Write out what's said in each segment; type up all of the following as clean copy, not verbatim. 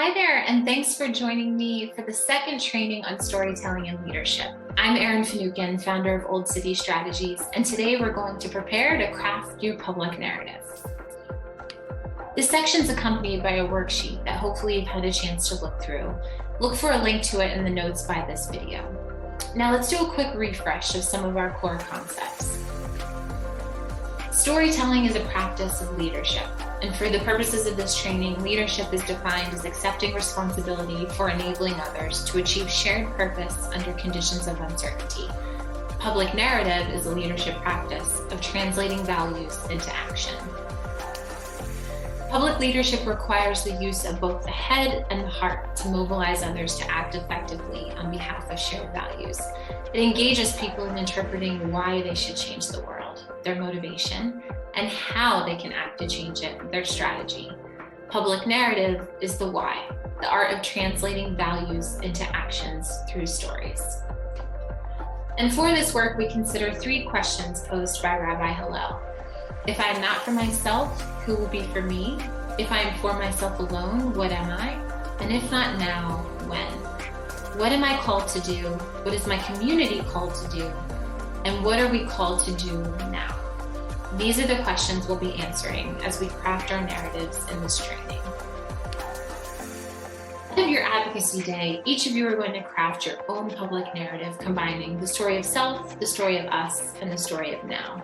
Hi there, and thanks for joining me for the second training on storytelling and leadership. I'm Erin Finucane, founder of Old City Strategies, and today we're going to prepare to craft your public narrative. This section is accompanied by a worksheet that hopefully you've had a chance to look through. Look for a link to it in the notes by this video. Now let's do a quick refresh of some of our core concepts. Storytelling is a practice of leadership. And for the purposes of this training, leadership is defined as accepting responsibility for enabling others to achieve shared purpose under conditions of uncertainty. Public narrative is a leadership practice of translating values into action. Public leadership requires the use of both the head and the heart to mobilize others to act effectively on behalf of shared values. It engages people in interpreting why they should change the world, their motivation, and how they can act to change it, their strategy. Public narrative is the why, the art of translating values into actions through stories. And for this work, we consider 3 questions posed by Rabbi Hillel. If I am not for myself, who will be for me? If I am for myself alone, what am I? And if not now, when? What am I called to do? What is my community called to do? And what are we called to do now? These are the questions we'll be answering as we craft our narratives in this training. At the end of your advocacy day, each of you are going to craft your own public narrative combining the story of self, the story of us, and the story of now.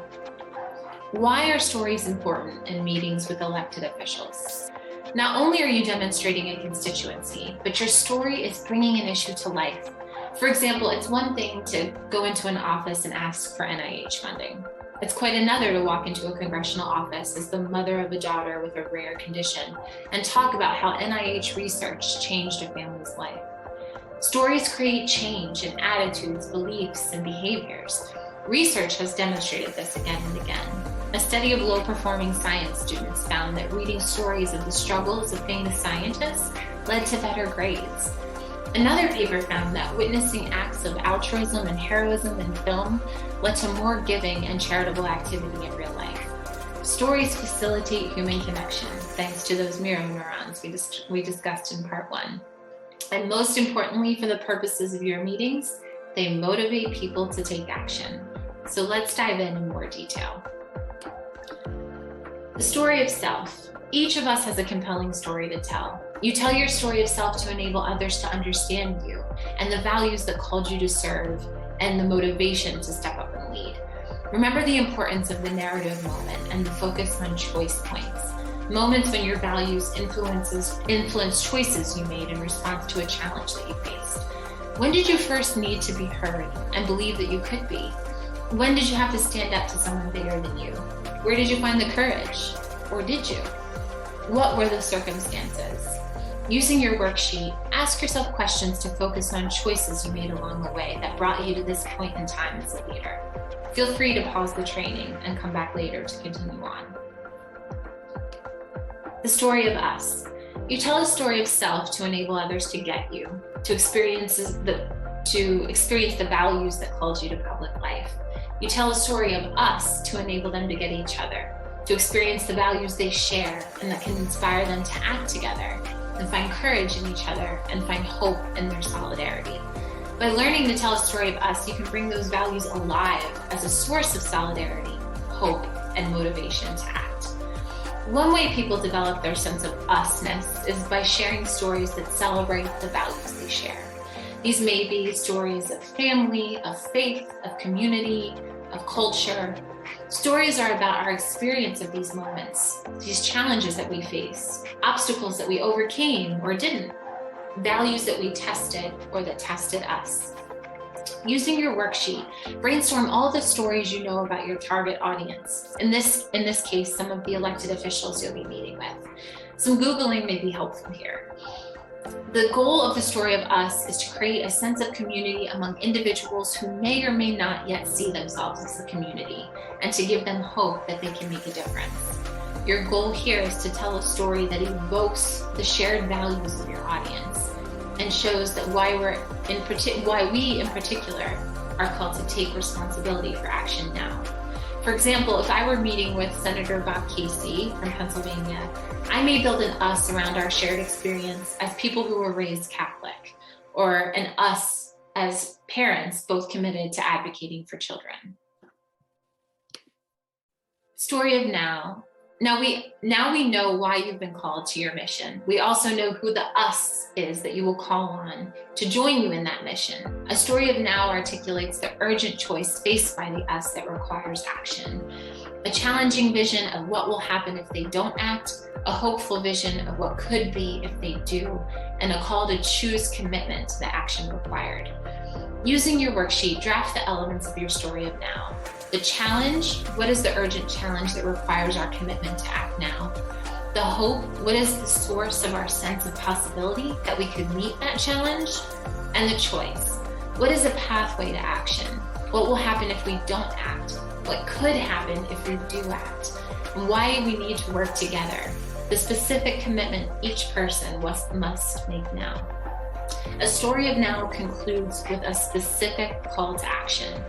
Why are stories important in meetings with elected officials? Not only are you demonstrating a constituency, but your story is bringing an issue to life. For example, it's one thing to go into an office and ask for NIH funding. It's quite another to walk into a congressional office as the mother of a daughter with a rare condition and talk about how NIH research changed a family's life. Stories create change in attitudes, beliefs, and behaviors. Research has demonstrated this again and again. A study of low-performing science students found that reading stories of the struggles of famous scientists led to better grades. Another paper found that witnessing acts of altruism and heroism in film led to more giving and charitable activity in real life. Stories facilitate human connection, thanks to those mirror neurons we discussed in part 1. And most importantly, for the purposes of your meetings, they motivate people to take action. So let's dive in more detail. The story of self. Each of us has a compelling story to tell. You tell your story of self to enable others to understand you and the values that called you to serve and the motivation to step up and lead. Remember the importance of the narrative moment and the focus on choice points. Moments when your values influence choices you made in response to a challenge that you faced. When did you first need to be heard and believe that you could be? When did you have to stand up to someone bigger than you? Where did you find the courage? Or did you? What were the circumstances? Using your worksheet, ask yourself questions to focus on choices you made along the way that brought you to this point in time as a leader. Feel free to pause the training and come back later to continue on. The story of us. You tell a story of self to enable others to get you, to experience the values that called you to public life. You tell a story of us to enable them to get each other, to experience the values they share and that can inspire them to act together and find courage in each other and find hope in their solidarity. By learning to tell a story of us, you can bring those values alive as a source of solidarity, hope, and motivation to act. One way people develop their sense of usness is by sharing stories that celebrate the values they share. These may be stories of family, of faith, of community, of culture. Stories are about our experience of these moments, these challenges that we face, obstacles that we overcame or didn't, values that we tested or that tested us. Using your worksheet, brainstorm all the stories you know about your target audience. In this case, some of the elected officials you'll be meeting with. Some Googling may be helpful here. The goal of the story of us is to create a sense of community among individuals who may or may not yet see themselves as a community, and to give them hope that they can make a difference. Your goal here is to tell a story that evokes the shared values of your audience and shows that why we in particular are called to take responsibility for action now. For example, if I were meeting with Senator Bob Casey from Pennsylvania, I may build an us around our shared experience as people who were raised Catholic, or an us as parents both committed to advocating for children. Story of now. Now we know why you've been called to your mission. We also know who the us is that you will call on to join you in that mission. A story of now articulates the urgent choice faced by the us that requires action. A challenging vision of what will happen if they don't act, a hopeful vision of what could be if they do, and a call to choose commitment to the action required. Using your worksheet, draft the elements of your story of now. The challenge, what is the urgent challenge that requires our commitment to act now? The hope, what is the source of our sense of possibility that we could meet that challenge? And the choice, what is a pathway to action? What will happen if we don't act? What could happen if we do act? And why we need to work together? The specific commitment each person must make now. A story of now concludes with a specific call to action.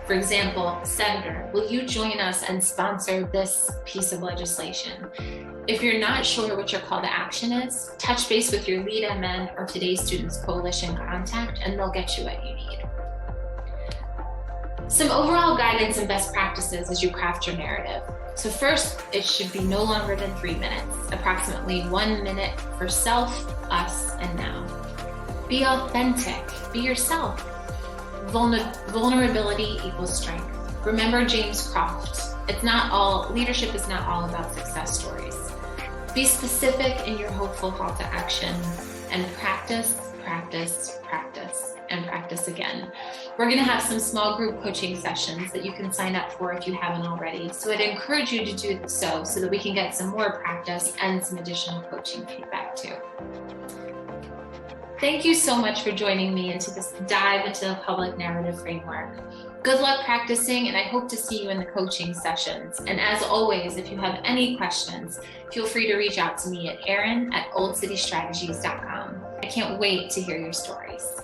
For example, Senator, will you join us and sponsor this piece of legislation? If you're not sure what your call to action is, touch base with your lead MN or Today's Students Coalition contact, and they'll get you what you need. Some overall guidance and best practices as you craft your narrative. So first, it should be no longer than 3 minutes, approximately 1 minute for self, us, and now. Be authentic, be yourself. Vulnerability equals strength. Remember James Croft. Leadership is not all about success stories. Be specific in your hopeful call to action and practice, practice, practice, and practice again. We're going to have some small group coaching sessions that you can sign up for if you haven't already. So I'd encourage you to do so that we can get some more practice and some additional coaching feedback too. Thank you so much for joining me into this dive into the public narrative framework. Good luck practicing, and I hope to see you in the coaching sessions. And as always, if you have any questions, feel free to reach out to me at erin@oldcitystrategies.com. I can't wait to hear your stories.